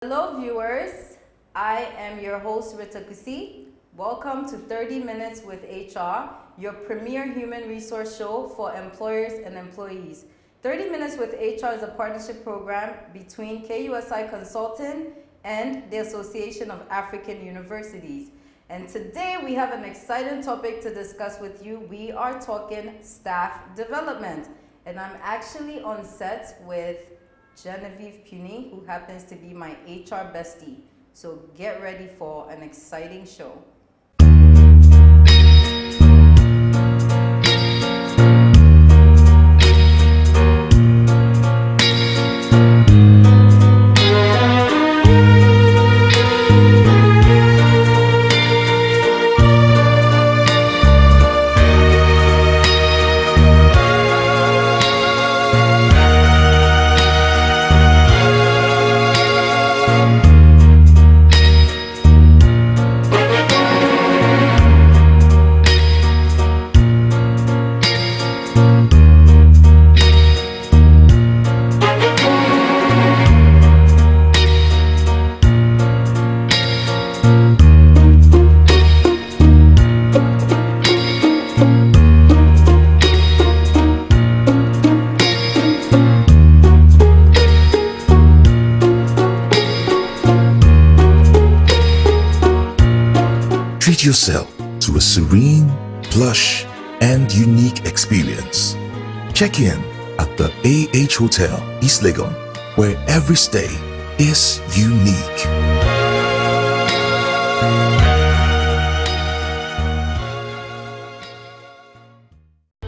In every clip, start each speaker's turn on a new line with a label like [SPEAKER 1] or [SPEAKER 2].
[SPEAKER 1] Hello viewers, I am your host Rita Kusi. Welcome to 30 Minutes with HR, your premier human resource show for employers and employees. 30 Minutes with HR is a partnership program between KUSI Consulting and the Association of African Universities. And today we have an exciting topic to discuss with you. We are talking staff development. And I'm actually on set with Genevieve Puni, who happens to be my HR bestie. So get ready for an exciting show.
[SPEAKER 2] Treat yourself to a serene, plush, and unique experience. Check in at the AH Hotel, East Legon, where every stay is unique.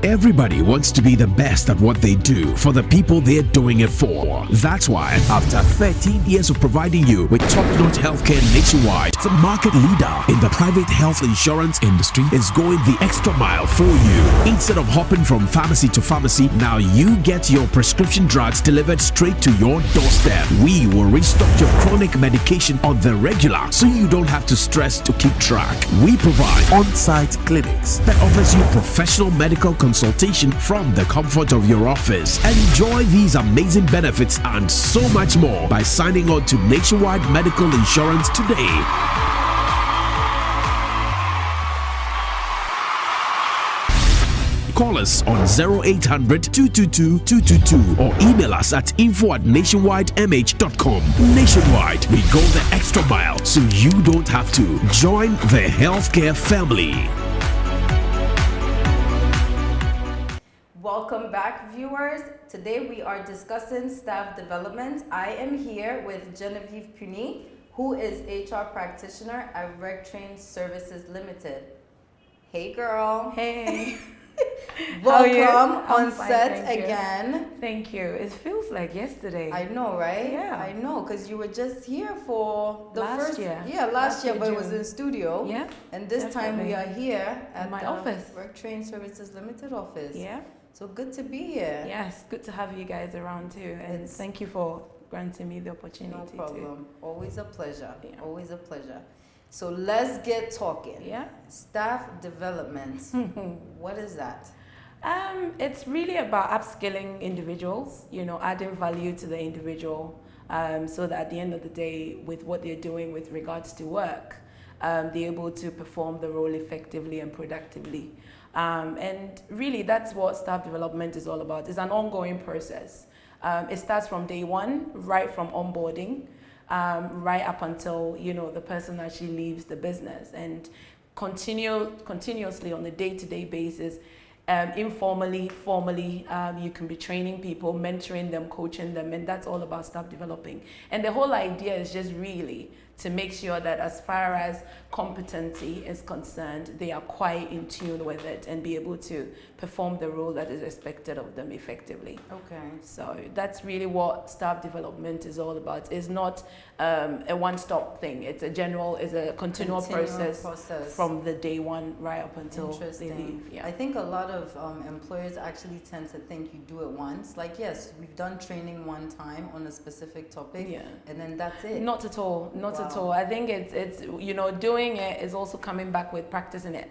[SPEAKER 3] Everybody wants to be the best at what they do for the people they're doing it for. That's why, after 13 years of providing you with top-notch healthcare nationwide, the market leader in the private health insurance industry is going the extra mile for you. Instead of hopping from pharmacy to pharmacy, now you get your prescription drugs delivered straight to your doorstep. We will restock your chronic medication on the regular, so you don't have to stress to keep track. We provide on-site clinics that offers you professional medical consultation from the comfort of your office. Enjoy these amazing benefits and so much more by signing on to Nationwide Medical Insurance today. Call us on 0800-222-222 or email us at info@nationwidemh.com. Nationwide, we go the extra mile so you don't have to. Join the healthcare family.
[SPEAKER 1] Welcome back, viewers. Today we are discussing staff development. I am here with Genevieve Puni, who is HR Practitioner at Rectrain Services Limited. Hey girl.
[SPEAKER 4] Hey.
[SPEAKER 1] Welcome on
[SPEAKER 4] fine,
[SPEAKER 1] set
[SPEAKER 4] thank you.
[SPEAKER 1] again.
[SPEAKER 4] Thank you. It feels like yesterday.
[SPEAKER 1] I know, right?
[SPEAKER 4] Yeah.
[SPEAKER 1] I know, because you were just here for the
[SPEAKER 4] Last
[SPEAKER 1] first
[SPEAKER 4] year.
[SPEAKER 1] Yeah, last year, but it was
[SPEAKER 4] June.
[SPEAKER 1] in studio.
[SPEAKER 4] Yeah.
[SPEAKER 1] And this time we are here at
[SPEAKER 4] my
[SPEAKER 1] the
[SPEAKER 4] office.
[SPEAKER 1] Rectrain Services Limited office.
[SPEAKER 4] Yeah.
[SPEAKER 1] So good to be here.
[SPEAKER 4] Yes. Good to have you guys around too, and
[SPEAKER 1] It's-
[SPEAKER 4] thank you for granting me the opportunity.
[SPEAKER 1] No problem. Always a pleasure.
[SPEAKER 4] Yeah.
[SPEAKER 1] Always a pleasure. So let's get talking.
[SPEAKER 4] Yeah.
[SPEAKER 1] Staff development. What is that?
[SPEAKER 4] It's really about upskilling individuals. Adding value to the individual, so that at the end of the day, with what they're doing with regards to work, they're able to perform the role effectively and productively. And really, that's what staff development is all about. It's an ongoing process. It starts from day one, right from onboarding, right up until the person actually leaves the business, and continuously on a day-to-day basis. Informally, formally, you can be training people, mentoring them, coaching them, and that's all about staff developing. And the whole idea is just really to make sure that as far as competency is concerned, they are quite in tune with it and be able to perform the role that is expected of them effectively.
[SPEAKER 1] Okay.
[SPEAKER 4] So that's really what staff development is all about. It's not a one-stop thing. It's a continual process from the day one right up until they leave. Yeah.
[SPEAKER 1] I think a lot of employers actually tend to think you do it once. Like, yes, we've done training one time on a specific topic,
[SPEAKER 4] Yeah.
[SPEAKER 1] and then that's it.
[SPEAKER 4] Not at all. Not at
[SPEAKER 1] Wow.
[SPEAKER 4] all. I think it's doing it is also coming back with practicing it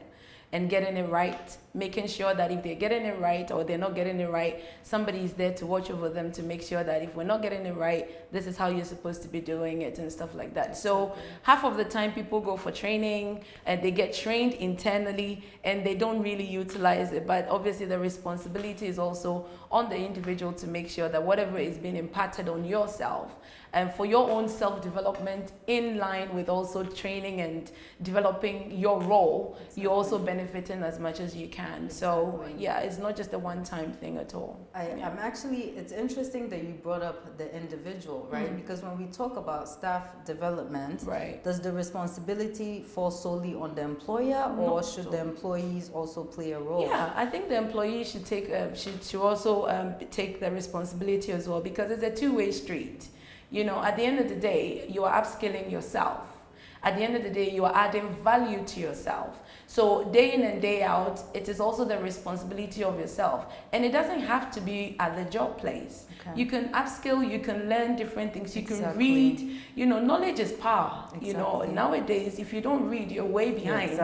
[SPEAKER 4] and getting it right making sure that if they're getting it right or they're not getting it right, somebody is there to watch over them to make sure that if we're not getting it right, this is how you're supposed to be doing it and stuff like that. So half of the time people go for training and they get trained internally and they don't really utilize it. But obviously the responsibility is also on the individual to make sure that whatever is being imparted on yourself and for your own self-development in line with also training and developing your role, you're also benefiting as much as you can. So yeah, it's not just a one-time thing at all.
[SPEAKER 1] I'm actually, it's interesting that you brought up the individual, right? Because when we talk about staff development, does the responsibility fall solely on the employer, or should the employees also play a role?
[SPEAKER 4] Yeah, I think the employee should take should also take the responsibility as well, because it's a two-way street. You know, at the end of the day, you are upskilling yourself. At the end of the day, you are adding value to yourself. So day in and day out, it is also the responsibility of yourself. And it doesn't have to be at the job place. You can upskill, you can learn different things, you can read. You know, knowledge is power. You know, nowadays, if you don't read, you're way behind.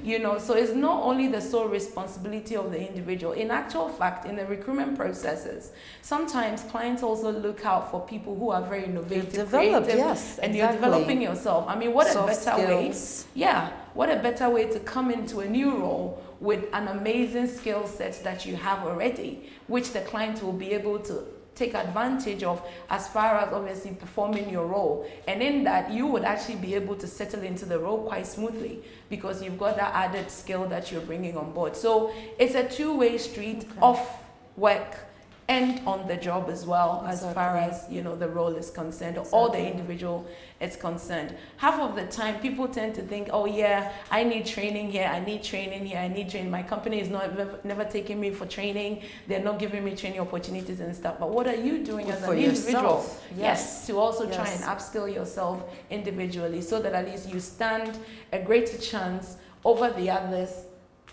[SPEAKER 4] You know, so it's not only the sole responsibility of the individual. In actual fact, in the recruitment processes, sometimes clients also look out for people who are very innovative, creative, and you're developing yourself. I mean, what a better way. Yeah, what a better way to come into a new role with an amazing skill set that you have already, which the client will be able to take advantage of as far as obviously performing your role. And in that, you would actually be able to settle into the role quite smoothly because you've got that added skill that you're bringing on board. So it's a two-way street, off work and on the job as well, as far as, you know, the role is concerned, or the individual is concerned. Half of the time, people tend to think, oh yeah, I need training here, I need training here, I need training. My company is never taking me for training. They're not giving me training opportunities and stuff. But what are you doing as an individual? Yes, to also try and upskill yourself individually so that at least you stand a greater chance over the others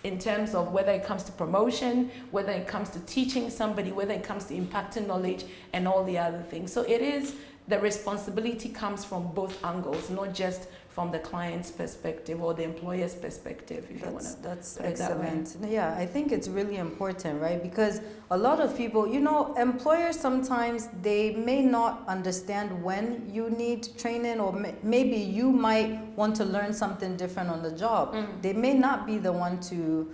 [SPEAKER 4] in terms of whether it comes to promotion, whether it comes to teaching somebody, whether it comes to impacting knowledge and all the other things. So it is, the responsibility comes from both angles, not just from the client's perspective or the employer's perspective, if you want to.
[SPEAKER 1] That's excellent. Yeah, I think it's really important, right? Because a lot of people, you know, employers sometimes, they may not understand when you need training, or maybe you might want to learn something different on the job. They may not be the one to,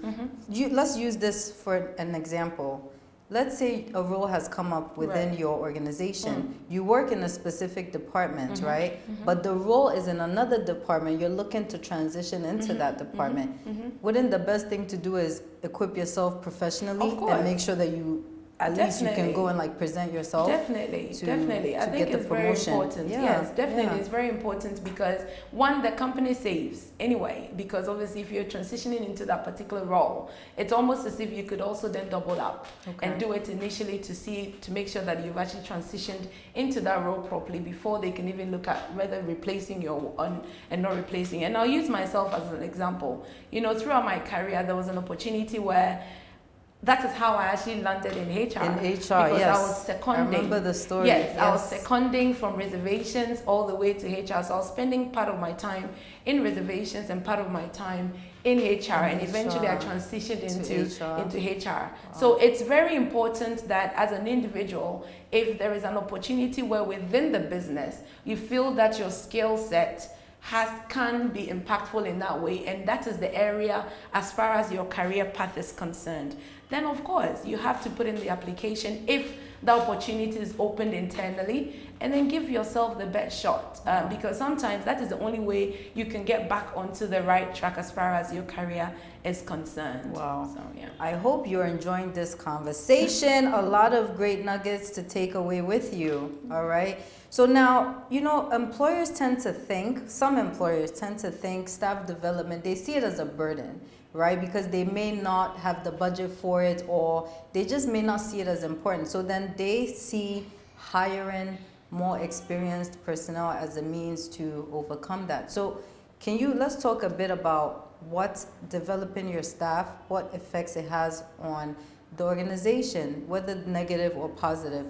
[SPEAKER 1] let's use this for an example. Let's say a role has come up within your organization. You work in a specific department, right? But the role is in another department. You're looking to transition into that department. Wouldn't the best thing to do is equip yourself professionally and make sure that you, at least you can go and like present yourself?
[SPEAKER 4] Definitely. I think it's very important. Yes, definitely. It's very important because one, the company saves anyway, because obviously if you're transitioning into that particular role, it's almost as if you could also then double up and do it initially to make sure that you've actually transitioned into that role properly before they can even look at whether replacing you and not replacing. And I'll use myself as an example. You know, throughout my career, there was an opportunity where that is how I actually landed in HR. Because I was seconding. I remember the story. Yes, I was seconding from reservations all the way to HR. So I was spending part of my time in reservations and part of my time in HR, and eventually I transitioned into HR. Wow. So it's very important that as an individual, if there is an opportunity where within the business you feel that your skill set can be impactful in that way, and that is the area as far as your career path is concerned, then of course you have to put in the application if the opportunity is opened internally, and then give yourself the best shot, because sometimes that is the only way you can get back onto the right track as far as your career is concerned.
[SPEAKER 1] Wow. So, yeah. I hope you're enjoying this conversation. A lot of great nuggets to take away with you. All right. So now, you know, some employers tend to think staff development, they see it as a burden, right? Because they may not have the budget for it, or they just may not see it as important. So then they see hiring more experienced personnel as a means to overcome that. So let's talk a bit about what developing your staff, what effects it has on the organization, whether negative or positive.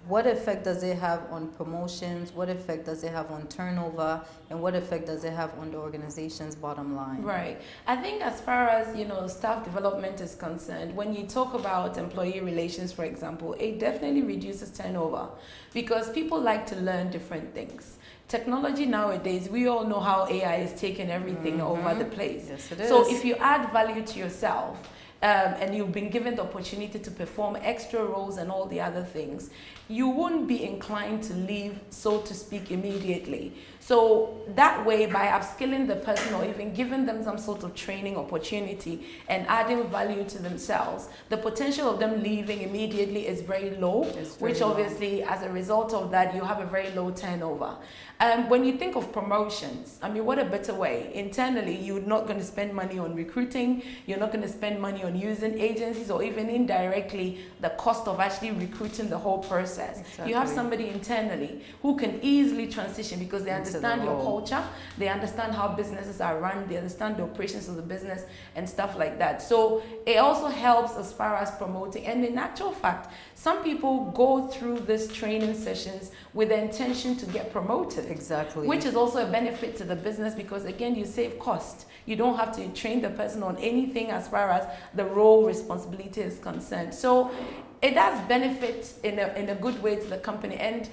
[SPEAKER 1] what effect does it have on promotions? What effect does it have on turnover? And what effect does it have on the organization's bottom line?
[SPEAKER 4] Right. I think as far as, staff development is concerned, when you talk about employee relations, for example, it definitely reduces turnover because people like to learn different things. Technology nowadays, we all know how AI is taking everything over the place.
[SPEAKER 1] Yes, it is.
[SPEAKER 4] So if you add value to yourself, and you've been given the opportunity to perform extra roles and all the other things, you wouldn't be inclined to leave, so to speak, immediately. So that way, by upskilling the person or even giving them some sort of training opportunity and adding value to themselves, the potential of them leaving immediately is very low, which obviously, as a result of that, you have a very low turnover. When you think of promotions, I mean, what a better way. Internally, you're not going to spend money on recruiting, you're not going to spend money on using agencies or even indirectly the cost of actually recruiting the whole process.
[SPEAKER 1] Exactly.
[SPEAKER 4] You have somebody internally who can easily transition because they understand your culture, they understand how businesses are run, they understand the operations of the business and stuff like that. So it also helps as far as promoting. And in actual fact, some people go through these training sessions with the intention to get promoted.
[SPEAKER 1] Exactly.
[SPEAKER 4] Which is also a benefit to the business because, again, you save cost. You don't have to train the person on anything as far as the role responsibility is concerned. So it does benefit in a good way to the company. And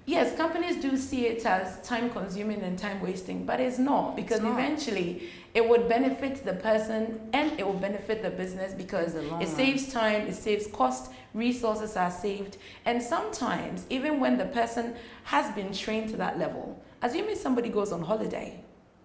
[SPEAKER 4] yes, companies do see it as time consuming and time wasting, but it's not, because eventually it would benefit the person and it will benefit the business because it saves time, it saves cost, resources are saved. And sometimes, even when the person has been trained to that level, assuming somebody goes on holiday,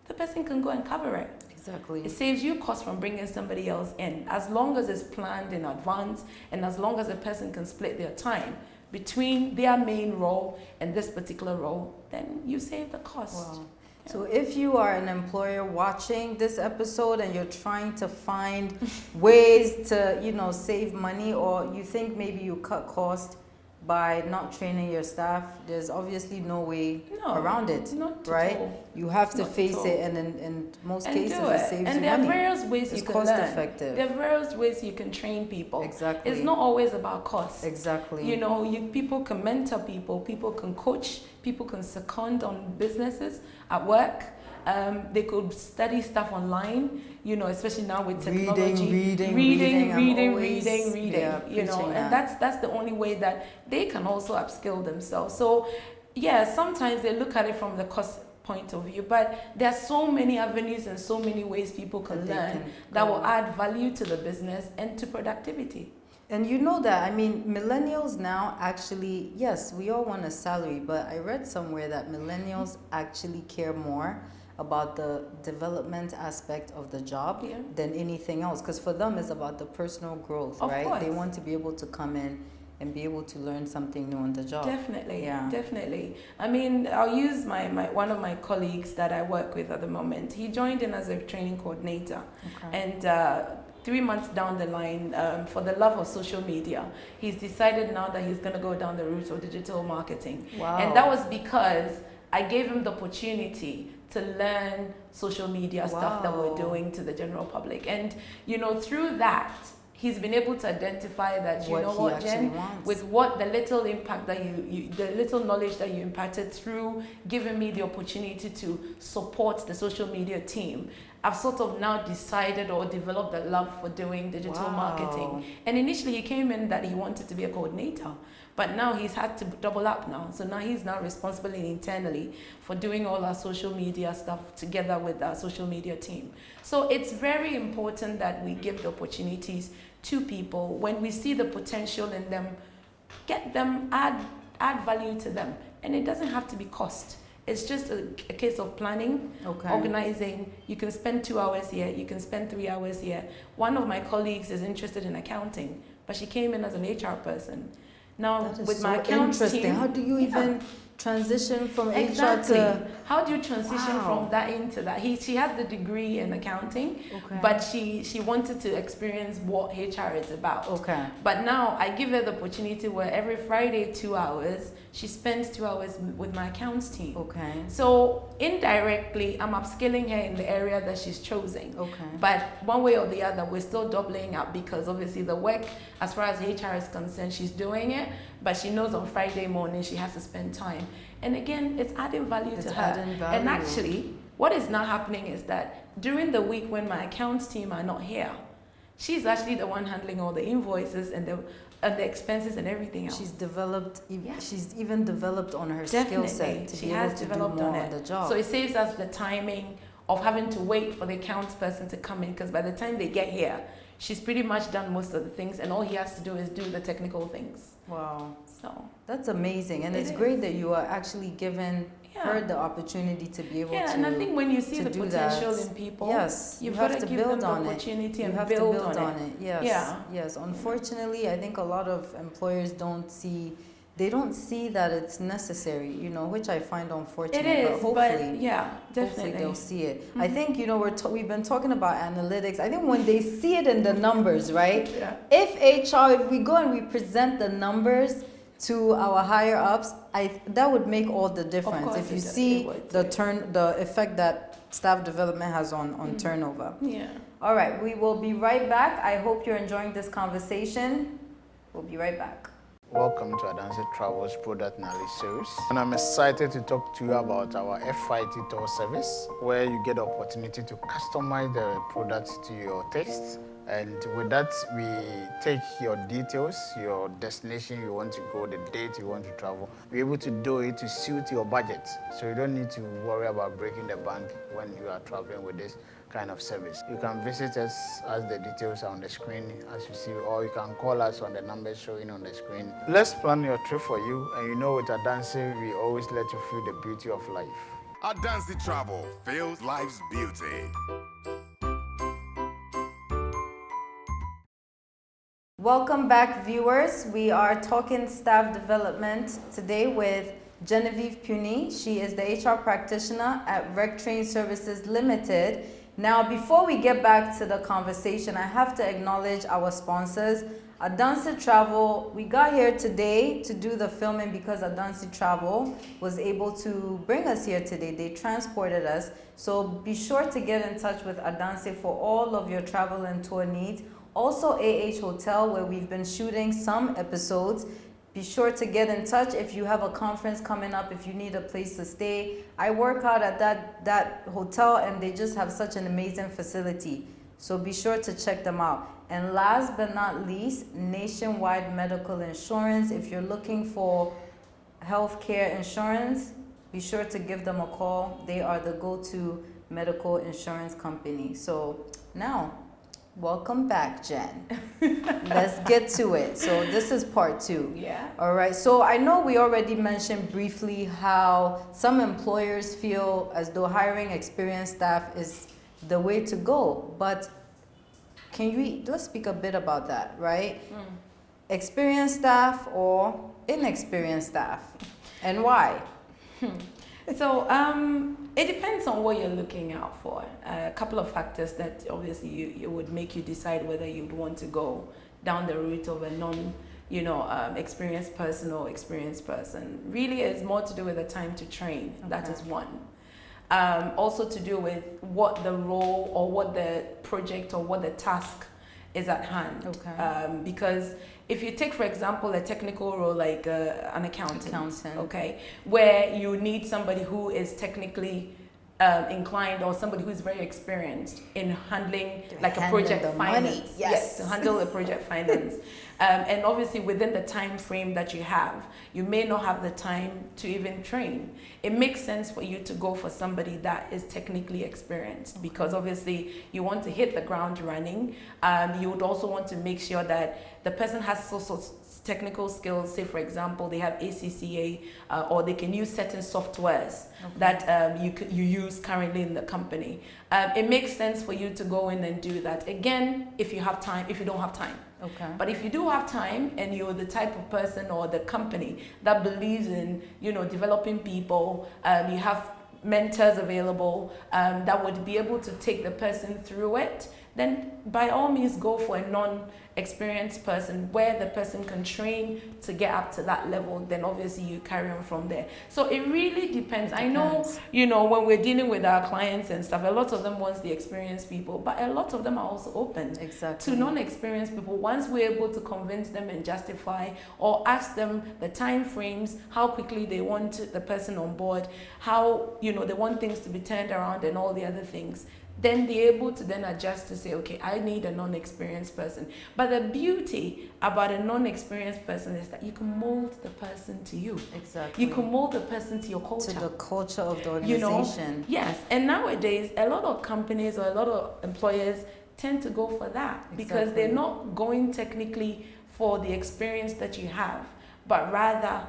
[SPEAKER 4] the person can go and cover it.
[SPEAKER 1] Exactly.
[SPEAKER 4] It saves you cost from bringing somebody else in. As long as it's planned in advance and as long as a person can split their time between their main role and this particular role, then you save the cost.
[SPEAKER 1] Wow. So if you are an employer watching this episode and you're trying to find ways to, save money, or you think maybe you cut cost by not training your staff, there's obviously no way around it, right? You have to face it, and in most cases it saves you money.
[SPEAKER 4] And there are various ways you can learn.
[SPEAKER 1] It's cost effective.
[SPEAKER 4] There are various ways you can train people.
[SPEAKER 1] Exactly.
[SPEAKER 4] It's not always about cost.
[SPEAKER 1] Exactly.
[SPEAKER 4] People can mentor people, people can coach, people can second on businesses at work. They could study stuff online, especially now with technology. Reading. And that's the only way that they can also upskill themselves. So, yeah, sometimes they look at it from the cost point of view, but there are so many avenues and so many ways people can learn that will add value to the business and to productivity.
[SPEAKER 1] And you know that, millennials now actually, yes, we all want a salary, but I read somewhere that millennials actually care more about the development aspect of the job than anything else, because for them it's about the personal growth, right?
[SPEAKER 4] Course.
[SPEAKER 1] They want to be able to come in and be able to learn something new on the job.
[SPEAKER 4] Definitely. I'll use my one of my colleagues that I work with at the moment. He joined in as a training coordinator, and 3 months down the line, for the love of social media, he's decided now that he's going to go down the route of digital marketing.
[SPEAKER 1] Wow.
[SPEAKER 4] And that was because I gave him the opportunity to learn social media stuff that we're doing to the general public. And, through that, he's been able to identify that, Jen, with what the little impact that the little knowledge that you imparted through giving me the opportunity to support the social media team, I've sort of now decided or developed a love for doing digital marketing. And initially he came in that he wanted to be a coordinator, but now he's had to double up now. So now he's now responsible internally for doing all our social media stuff together with our social media team. So it's very important that we give the opportunities to people. When we see the potential in them, get them, add value to them. And it doesn't have to be cost. It's just a case of planning, organizing. You can spend 2 hours here, you can spend 3 hours here. One of my colleagues is interested in accounting, but she came in as an HR person. Now, with my accounts team,
[SPEAKER 1] how do you even transition from HR to...
[SPEAKER 4] How do you transition from that into that? She has the degree in accounting, but she wanted to experience what HR is about. But now I give her the opportunity where every Friday, 2 hours, she spends 2 hours with my accounts team. So indirectly, I'm upskilling her in the area that she's chosen. But one way or the other, we're still doubling up because obviously the work, as far as HR is concerned, she's doing it. but she knows on Friday morning she has to spend time. And again, it's adding value to her. And actually, what is now happening is that during the week when my accounts team are not here, she's actually the one handling all the invoices and the expenses and everything else.
[SPEAKER 1] She's developed. She's even developed on her skill set to be able to do more on the job.
[SPEAKER 4] So it saves us the timing of having to wait for the accounts person to come in, because by the time they get here, she's pretty much done most of the things, and all he has to do is do the technical things.
[SPEAKER 1] Wow.
[SPEAKER 4] So
[SPEAKER 1] that's amazing, and it's great that you are actually giving her the opportunity to be able to.
[SPEAKER 4] Yeah, and I think when you see the potential in people,
[SPEAKER 1] yes,
[SPEAKER 4] you've
[SPEAKER 1] you have
[SPEAKER 4] got
[SPEAKER 1] to
[SPEAKER 4] give
[SPEAKER 1] build
[SPEAKER 4] them
[SPEAKER 1] on
[SPEAKER 4] the
[SPEAKER 1] it.
[SPEAKER 4] opportunity
[SPEAKER 1] You
[SPEAKER 4] and
[SPEAKER 1] have
[SPEAKER 4] build
[SPEAKER 1] to build on
[SPEAKER 4] it.
[SPEAKER 1] it. Yes.
[SPEAKER 4] Yeah.
[SPEAKER 1] Yes. Unfortunately, I think a lot of employers don't see that it's necessary, which I find unfortunate.
[SPEAKER 4] It is,
[SPEAKER 1] but hopefully,
[SPEAKER 4] definitely.
[SPEAKER 1] Hopefully they'll see it. I think, we've been talking about analytics. I think when they see it in the numbers, right?
[SPEAKER 4] Yeah.
[SPEAKER 1] If we go and we present the numbers to our higher ups, that would make all the difference. If you see the effect that staff development has on turnover.
[SPEAKER 4] Yeah.
[SPEAKER 1] All right, we will be right back. I hope you're enjoying this conversation. We'll be right back.
[SPEAKER 5] Welcome to Untitled Travels Product Knowledge Series. And I'm excited to talk to you about our FIT tour service, where you get the opportunity to customize the product to your taste. And with that, we take your details, your destination you want to go, the date you want to travel. We're able to do it to suit your budget. So you don't need to worry about breaking the bank when you are traveling with this kind of service. You can visit us as the details are on the screen as you see, or you can call us on the numbers showing on the screen. Let's plan your trip for you, and with Adansi, we always let you feel the beauty of life.
[SPEAKER 6] Adansi Travel feels life's beauty.
[SPEAKER 1] Welcome back, viewers. We are talking staff development today with Genevieve Puni. She is the HR practitioner at Rectrain Services Limited. Now, before we get back to the conversation, I have to acknowledge our sponsors. Adansi Travel, we got here today to do the filming because Adansi Travel was able to bring us here today. They transported us. So be sure to get in touch with Adansi for all of your travel and tour needs. Also Hotel, where we've been shooting some episodes. Be sure to get in touch if you have a conference coming up, if you need a place to stay. I work out at that hotel, and they just have such an amazing facility. So be sure to check them out. And last but not least, Nationwide Medical Insurance. If you're looking for healthcare insurance, be sure to give them a call. They are the go-to medical insurance company. So now, welcome back, Jen. Let's get to it. So this is part 2.
[SPEAKER 4] Yeah.
[SPEAKER 1] All right. So I know we already mentioned briefly how some employers feel as though hiring experienced staff is the way to go. But let's speak a bit about that, right? Experienced staff or inexperienced staff, and why?
[SPEAKER 4] So it depends on what you're looking out for. A couple of factors that obviously you would make you decide whether you'd want to go down the route of a experienced person or experienced person. Really, it's more to do with the time to train. Okay. That is one. Also to do with what the role or what the project or what the task is at hand.
[SPEAKER 1] Okay.
[SPEAKER 4] Because if you take, for example, a technical role like an accountant, okay, where you need somebody who is technically inclined, or somebody who's very experienced in handling like a project finance. Yes, to handle a project finance. And obviously within the time frame that you have, you may not have the time to even train. It makes sense for you to go for somebody that is technically experienced, because obviously you want to hit the ground running. You would also want to make sure that the person has technical skills. Say, for example, they have ACCA, or they can use certain softwares that you use currently in the company. It makes sense for you to go in and do that. Again, if you have time, if you don't have time.
[SPEAKER 1] Okay.
[SPEAKER 4] But if you do have time, and you're the type of person or the company that believes in, developing people, you have mentors available that would be able to take the person through it, then by all means go for a experienced person where the person can train to get up to that level, then obviously you carry on from there. So it really depends. I know, when we're dealing with our clients and stuff, a lot of them want the experienced people, but a lot of them are also open to non-experienced people. Once we're able to convince them and justify or ask them the time frames, how quickly they want the person on board, how, they want things to be turned around and all the other things, then they're able to then adjust to say, okay, I need a non-experienced person. But the beauty about a non-experienced person is that you can mold the person to you.
[SPEAKER 1] Exactly.
[SPEAKER 4] You can mold the person to your culture.
[SPEAKER 1] To the culture of the organization.
[SPEAKER 4] Yes. And nowadays, a lot of companies or a lot of employers tend to go for that because they're not going technically for the experience that you have, but rather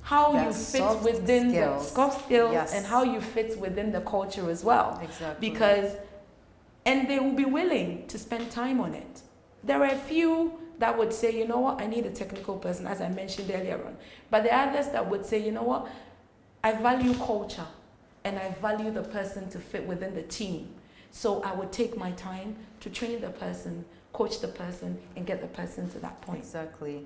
[SPEAKER 4] how you fit within the soft skills and how you fit within the culture as well.
[SPEAKER 1] Exactly.
[SPEAKER 4] And they will be willing to spend time on it. There are a few that would say, you know what, I need a technical person, as I mentioned earlier on. But there are others that would say, you know what, I value culture and I value the person to fit within the team. So I would take my time to train the person, coach the person, and get the person to that point.
[SPEAKER 1] Exactly.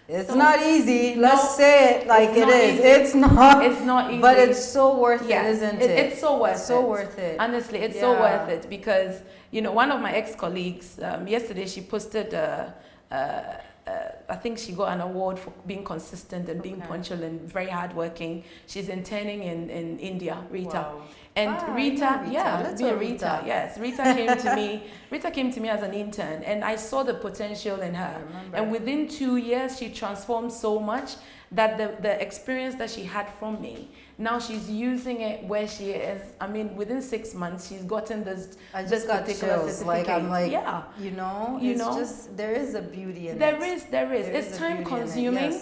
[SPEAKER 1] It's not easy. Let's say it like it is. It's not easy. But it's so worth it, isn't it?
[SPEAKER 4] It's so worth it.
[SPEAKER 1] It's so worth it.
[SPEAKER 4] Honestly, it's so worth it because, one of my ex-colleagues, yesterday she posted, I think she got an award for being consistent and being punctual and very hardworking. She's interning in India, Rita. Wow. And Rita, yes, Rita came to me. Rita came to me as an intern, and I saw the potential in her. And within 2 years, she transformed so much that the experience that she had from me, now she's using it where she is. I mean, within 6 months, she's gotten this particular certificate.
[SPEAKER 1] Like I'm like, it's just there is a beauty in it.
[SPEAKER 4] There is. It's time consuming.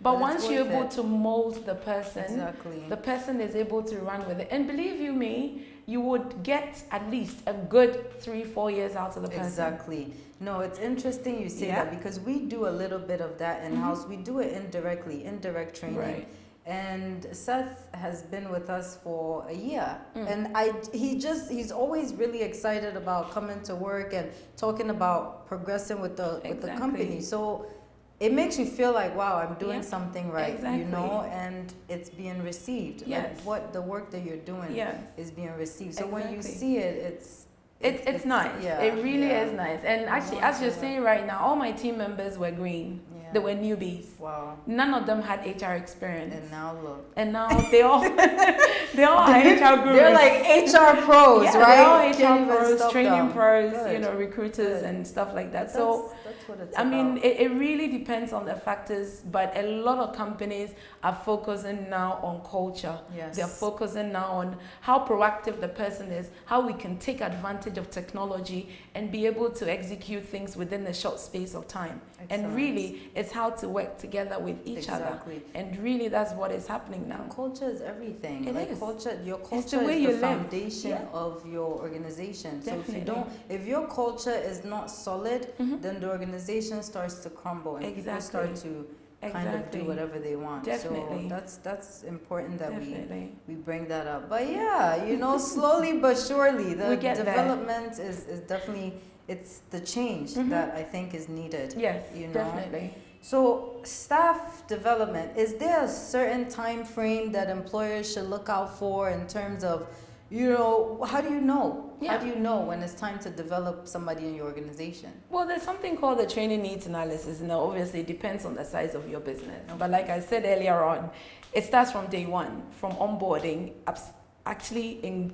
[SPEAKER 4] But once you're able to mold the person, the person is able to run with it. And believe you me, you would get at least a good 3-4 years out of the person.
[SPEAKER 1] Exactly. No, it's interesting you say that because we do a little bit of that in-house. We do it indirectly, indirect training.
[SPEAKER 4] Right.
[SPEAKER 1] And Seth has been with us for a year. And he's always really excited about coming to work and talking about progressing with the company. So it makes you feel like, wow, I'm doing something right, and it's being received.
[SPEAKER 4] Yes.
[SPEAKER 1] Like what the work that you're doing is being received. So when you see it,
[SPEAKER 4] it's nice.
[SPEAKER 1] Yeah,
[SPEAKER 4] it really is nice. And actually, as you're saying right now, all my team members were green. They were newbies.
[SPEAKER 1] Wow.
[SPEAKER 4] None of them had HR experience.
[SPEAKER 1] And now look.
[SPEAKER 4] And now they all are HR gurus.
[SPEAKER 1] They're like HR pros, right?
[SPEAKER 4] They're all HR pros, training pros, recruiters and stuff like that. So
[SPEAKER 1] that's what it's
[SPEAKER 4] I mean, it really depends on the factors, but a lot of companies are focusing now on culture.
[SPEAKER 1] Yes.
[SPEAKER 4] They're focusing now on how proactive the person is, how we can take advantage of technology and be able to execute things within a short space of time.
[SPEAKER 1] Excellent.
[SPEAKER 4] And really, it's how to work together with each other. And really, that's what is happening now.
[SPEAKER 1] Culture is everything.
[SPEAKER 4] It is.
[SPEAKER 1] Your culture is the foundation of your organization.
[SPEAKER 4] Definitely.
[SPEAKER 1] So if your culture is not solid, then the organization starts to crumble and people start to kind of do whatever they want.
[SPEAKER 4] Definitely.
[SPEAKER 1] So that's important that we bring that up. But slowly but surely the development is definitely, it's the change that I think is needed.
[SPEAKER 4] Yes, definitely.
[SPEAKER 1] So staff development, is there a certain time frame that employers should look out for in terms of, how do you know? How do you know when it's time to develop somebody in your organization?
[SPEAKER 4] Well, there's something called the training needs analysis. Obviously it depends on the size of your business. But like I said earlier on, it starts from day one, from onboarding, actually in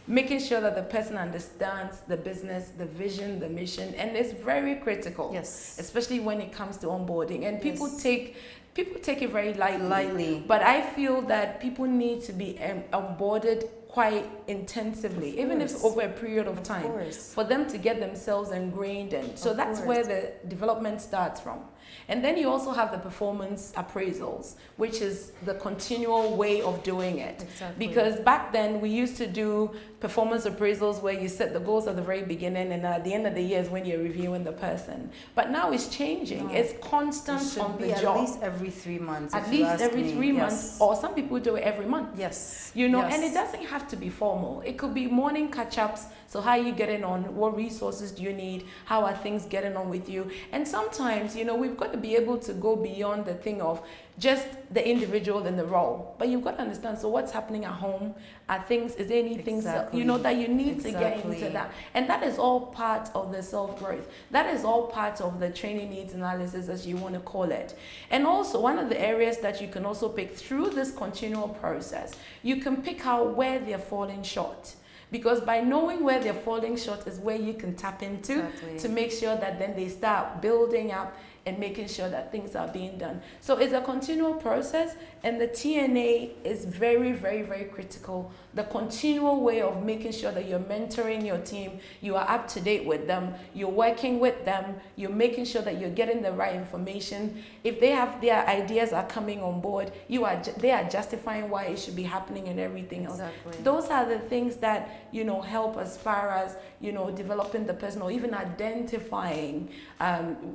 [SPEAKER 4] making sure that the person understands the business, the vision, the mission, and it's very critical.
[SPEAKER 1] Yes.
[SPEAKER 4] Especially when it comes to onboarding. And people take it very lightly. But I feel that people need to be onboarded quite intensively, even if over a period of time, for them to get themselves ingrained in. So that's where the development starts from. And then you also have the performance appraisals, which is the continual way of doing it.
[SPEAKER 1] Exactly.
[SPEAKER 4] Because back then we used to do performance appraisals where you set the goals at the very beginning, and at the end of the year is when you're reviewing the person. But now it's changing.
[SPEAKER 1] No.
[SPEAKER 4] It's constant
[SPEAKER 1] It should
[SPEAKER 4] on
[SPEAKER 1] be
[SPEAKER 4] the
[SPEAKER 1] at
[SPEAKER 4] job.
[SPEAKER 1] least every 3 months.
[SPEAKER 4] At
[SPEAKER 1] if you
[SPEAKER 4] least
[SPEAKER 1] ask
[SPEAKER 4] every
[SPEAKER 1] me.
[SPEAKER 4] 3 months,
[SPEAKER 1] Yes.
[SPEAKER 4] or some people do it every month.
[SPEAKER 1] Yes.
[SPEAKER 4] You know,
[SPEAKER 1] Yes.
[SPEAKER 4] and it doesn't have to be formal. It could be morning catch-ups. So how are you getting on? What resources do you need? How are things getting on with you? And sometimes, you know, we've got to be able to go beyond the thing of just the individual in the role. But you've got to understand, so what's happening at home? Are things, is there anything,
[SPEAKER 1] Exactly.
[SPEAKER 4] you know, that you need to get
[SPEAKER 1] Exactly.
[SPEAKER 4] into that? And that is all part of the self-growth. That is all part of the training needs analysis, as you want to call it. And also, one of the areas that you can also pick through this continual process, you can pick out where they're falling short. Because by knowing where they're falling short is where you can tap into
[SPEAKER 1] Exactly.
[SPEAKER 4] to make sure that then they start building up and making sure that things are being done. So it's a continual process, and the TNA is very, very, very critical. The continual way of making sure that you're mentoring your team, you are up to date with them, you're working with them, you're making sure that you're getting the right information. If they have their ideas are coming on board, they are justifying why it should be happening and everything else.
[SPEAKER 1] Exactly.
[SPEAKER 4] Those are the things that, you know, help as far as, you know, developing the person, or even identifying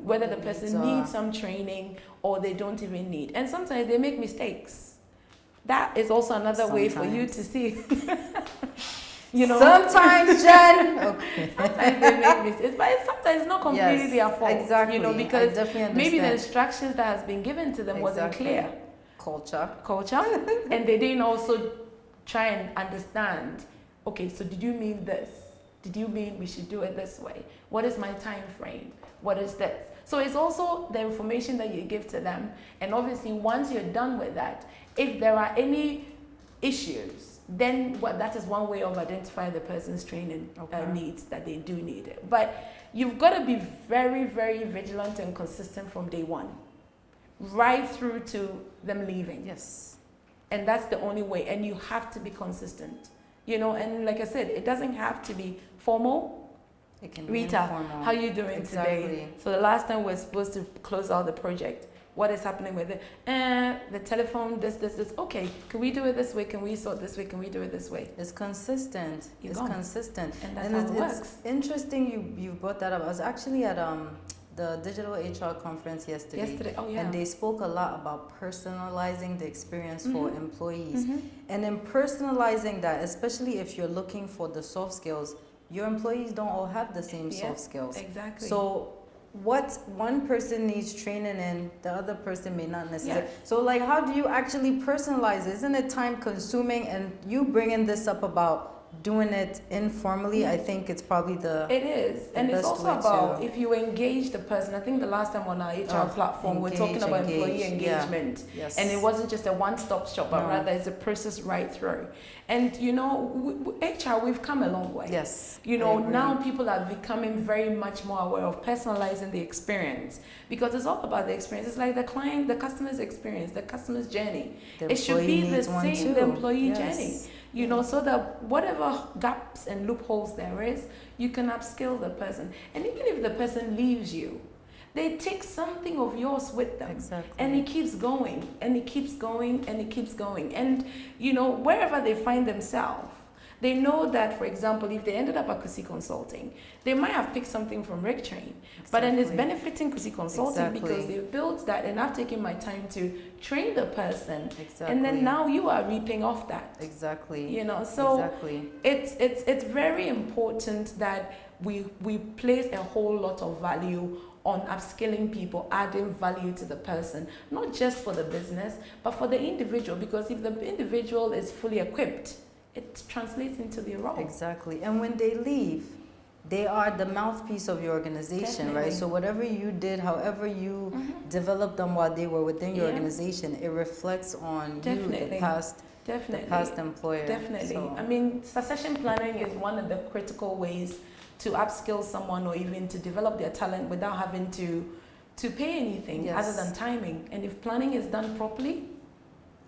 [SPEAKER 4] whether the person needs some training or they don't even need. And sometimes they make mistakes. That is also another way for you to see. You know,
[SPEAKER 1] Sometimes, Jen. Okay.
[SPEAKER 4] sometimes they make mistakes, but sometimes it's not completely
[SPEAKER 1] Yes,
[SPEAKER 4] their fault.
[SPEAKER 1] exactly.
[SPEAKER 4] You know,
[SPEAKER 1] I
[SPEAKER 4] because
[SPEAKER 1] definitely
[SPEAKER 4] maybe the
[SPEAKER 1] understand.
[SPEAKER 4] instructions that has been given to them wasn't
[SPEAKER 1] Exactly.
[SPEAKER 4] clear. Culture, and they didn't also try and understand. Okay, so did you mean this? Did you mean we should do it this way? What is my time frame? What is this? So it's also the information that you give to them. And obviously, once you're done with that, if there are any issues, then that is one way of identifying the person's training needs, that they do need it. But you've got to be very, very vigilant and consistent from day one, right through to them leaving.
[SPEAKER 1] Yes.
[SPEAKER 4] And that's the only way. And you have to be consistent. You know, and like I said, it doesn't have to be formal.
[SPEAKER 1] It can be
[SPEAKER 4] Rita,
[SPEAKER 1] informal.
[SPEAKER 4] how you doing
[SPEAKER 1] Exactly.
[SPEAKER 4] today? So the last time we're supposed to close out the project. What is happening with it? The telephone, this. Okay, can we do it this way? Can we sort this way? Can we do it this way?
[SPEAKER 1] It's consistent.
[SPEAKER 4] You're
[SPEAKER 1] It's
[SPEAKER 4] gone.
[SPEAKER 1] consistent.
[SPEAKER 4] And that's how it
[SPEAKER 1] it's
[SPEAKER 4] works.
[SPEAKER 1] interesting you brought that up. I was actually at the digital HR conference yesterday.
[SPEAKER 4] Oh, yeah.
[SPEAKER 1] And they spoke a lot about personalizing the experience for
[SPEAKER 4] Mm-hmm.
[SPEAKER 1] employees. And in personalizing that, especially if you're looking for the soft skills, your employees don't all have the same
[SPEAKER 4] Yeah,
[SPEAKER 1] soft skills.
[SPEAKER 4] exactly.
[SPEAKER 1] So what one person needs training in, the other person may not necessarily.
[SPEAKER 4] Yeah.
[SPEAKER 1] So like, how do you actually personalize? Isn't it time consuming? And you bringing this up about doing it informally, I think it's probably
[SPEAKER 4] It is, and it's
[SPEAKER 1] best
[SPEAKER 4] also
[SPEAKER 1] way
[SPEAKER 4] about
[SPEAKER 1] to-
[SPEAKER 4] if you engage the person. I think the last time on our HR platform, we're talking about employee engagement,
[SPEAKER 1] Yes.
[SPEAKER 4] and it wasn't just a one-stop shop, but
[SPEAKER 1] No.
[SPEAKER 4] rather it's a process right through. And you know, HR, we've come a long way.
[SPEAKER 1] Yes.
[SPEAKER 4] You
[SPEAKER 1] I
[SPEAKER 4] know,
[SPEAKER 1] agree.
[SPEAKER 4] now people are becoming very much more aware of personalizing the experience, because it's all about the experience. It's like the customer's experience, the customer's journey.
[SPEAKER 1] The
[SPEAKER 4] It should be
[SPEAKER 1] employee
[SPEAKER 4] the
[SPEAKER 1] needs one
[SPEAKER 4] same, the
[SPEAKER 1] too.
[SPEAKER 4] employee
[SPEAKER 1] Yes.
[SPEAKER 4] journey. You know, so that whatever gaps and loopholes there is, you can upskill the person. And even if the person leaves you, they take something of yours with them.
[SPEAKER 1] Exactly.
[SPEAKER 4] And it keeps going, and it keeps going, and it keeps going. And, you know, wherever they find themselves, they know that, for example, if they ended up at Kusi Consulting, they might have picked something from Rectrain, but then it's
[SPEAKER 1] Exactly.
[SPEAKER 4] benefiting Kusi Consulting
[SPEAKER 1] Exactly.
[SPEAKER 4] because they've built that, and I've taken my time to train the person,
[SPEAKER 1] Exactly.
[SPEAKER 4] and then now you are reaping off that.
[SPEAKER 1] Exactly.
[SPEAKER 4] You know, so
[SPEAKER 1] Exactly.
[SPEAKER 4] it's very important that we place a whole lot of value on upskilling people, adding value to the person, not just for the business, but for the individual, because if the individual is fully equipped, it translates into their role.
[SPEAKER 1] Exactly. And when they leave, they are the mouthpiece of your organization,
[SPEAKER 4] Definitely.
[SPEAKER 1] right? So whatever you did, however you developed them while they were within your
[SPEAKER 4] Yeah.
[SPEAKER 1] organization, it reflects on you,
[SPEAKER 4] Definitely.
[SPEAKER 1] the past employer.
[SPEAKER 4] Definitely.
[SPEAKER 1] So-
[SPEAKER 4] I mean, succession planning is one of the critical ways to upskill someone or even to develop their talent without having to pay anything
[SPEAKER 1] Yes.
[SPEAKER 4] other than timing. And if planning is done properly,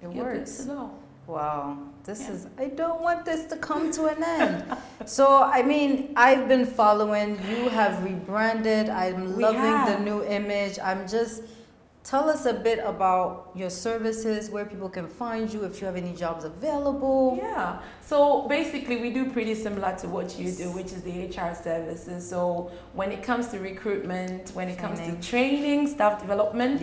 [SPEAKER 1] It
[SPEAKER 4] you're
[SPEAKER 1] works.
[SPEAKER 4] good to go.
[SPEAKER 1] Wow, I don't want this to come to an end. So, I mean, I've been following, you have rebranded, I'm loving the new image. Tell us a bit about your services, where people can find you, if you have any jobs available.
[SPEAKER 4] Yeah, so basically we do pretty similar to what you do, which is the HR services. So when it comes to recruitment, when it comes to training, staff development,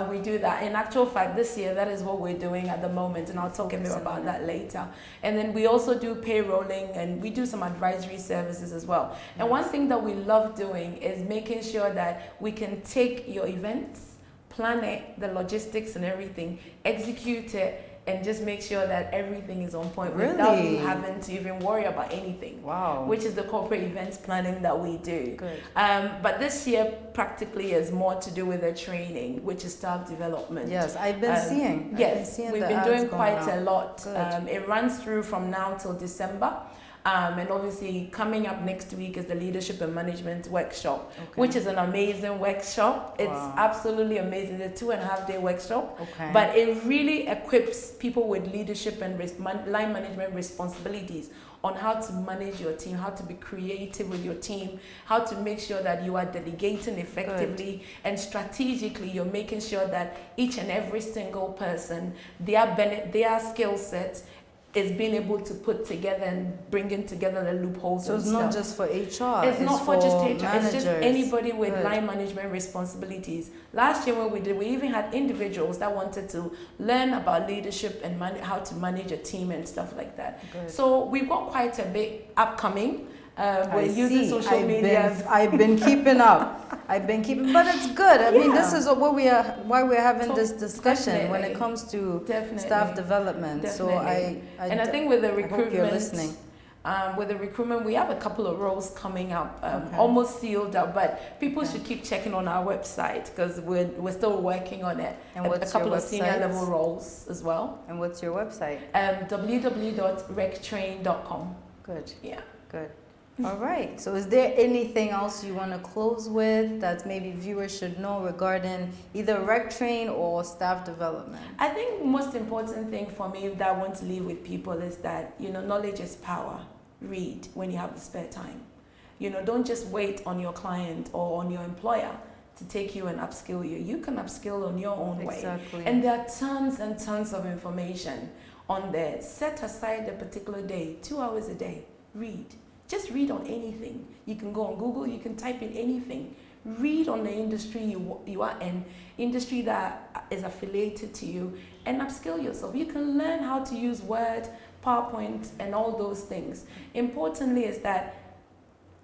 [SPEAKER 4] we do that. In actual fact, this year, that is what we're doing at the moment, and I'll talk a bit about that later. And then we also do payrolling, and we do some advisory services as well. And one thing that we love doing is making sure that we can take your events, plan it, the logistics and everything, execute it, and just make sure that everything is on point without you having to even worry about anything.
[SPEAKER 1] Wow.
[SPEAKER 4] Which is the corporate events planning that we do.
[SPEAKER 1] Good.
[SPEAKER 4] But this year practically is more to do with the training, which is staff development.
[SPEAKER 1] Yes, I've been seeing.
[SPEAKER 4] Yes, we've been doing quite a lot.
[SPEAKER 1] Good.
[SPEAKER 4] It runs through from now till December. And obviously coming up next week is the Leadership and Management Workshop, which is an amazing workshop. It's absolutely amazing. It's a 2.5-day workshop, but it really equips people with leadership and line management responsibilities on how to manage your team, how to be creative with your team, how to make sure that you are delegating effectively and strategically you're making sure that each and every single person, their skill set is being able to put together and bringing together the loopholes. So
[SPEAKER 1] it's not just for HR.
[SPEAKER 4] It's not for just HR.
[SPEAKER 1] Managers.
[SPEAKER 4] It's just anybody with line management responsibilities. Last year when we even had individuals that wanted to learn about leadership and how to manage a team and stuff like that. Good. So we've got quite a bit upcoming. We're using social media.
[SPEAKER 1] I've been keeping up. But it's good. I mean, this is why we're having this discussion when it comes to staff development. So I
[SPEAKER 4] think with the recruitment,
[SPEAKER 1] I hope you're listening.
[SPEAKER 4] With the recruitment, we have a couple of roles coming up, almost sealed up, but people should keep checking on our website because we're still working on it.
[SPEAKER 1] And what's
[SPEAKER 4] a couple
[SPEAKER 1] your
[SPEAKER 4] of senior level roles as well.
[SPEAKER 1] And what's your website?
[SPEAKER 4] www.rectrain.com.
[SPEAKER 1] Good.
[SPEAKER 4] Yeah.
[SPEAKER 1] Good. All right. So is there anything else you want to close with that maybe viewers should know regarding either Rectrain or staff development?
[SPEAKER 4] I think most important thing for me that I want to leave with people is that, knowledge is power. Read when you have the spare time. Don't just wait on your client or on your employer to take you and upskill you. You can upskill on your own way. And there are tons and tons of information on there. Set aside a particular day, 2 hours a day. Read. Just read on anything. You can go on Google, you can type in anything. Read on the industry you are in, industry that is affiliated to you, and upskill yourself. You can learn how to use Word, PowerPoint, and all those things. Importantly is that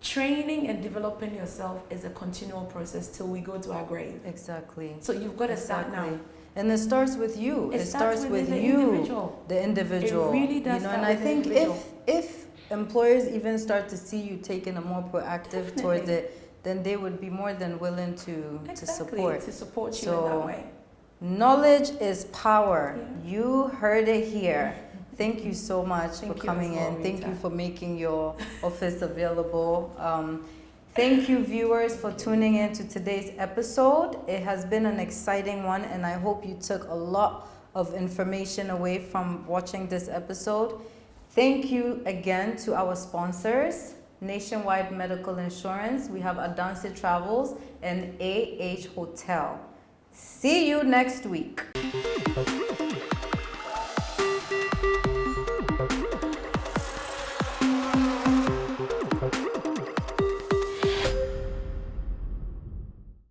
[SPEAKER 4] training and developing yourself is a continual process till we go to our grave.
[SPEAKER 1] Exactly.
[SPEAKER 4] So you've got to start now.
[SPEAKER 1] And it starts with you. It starts with
[SPEAKER 4] the
[SPEAKER 1] you,
[SPEAKER 4] individual.
[SPEAKER 1] the individual.
[SPEAKER 4] It really does.
[SPEAKER 1] And I think if employers even start to see you taking a more proactive towards it, then they would be more than willing to support
[SPEAKER 4] you in that way.
[SPEAKER 1] Knowledge is power. You heard it here. Thank you so much for coming in. Thank you for making your office available. Thank you, viewers, for tuning in to today's episode. It has been an exciting one, and I hope you took a lot of information away from watching this episode. Thank you again to our sponsors, Nationwide Medical Insurance. We have Untitled Travels and AH Hotel. See you next week.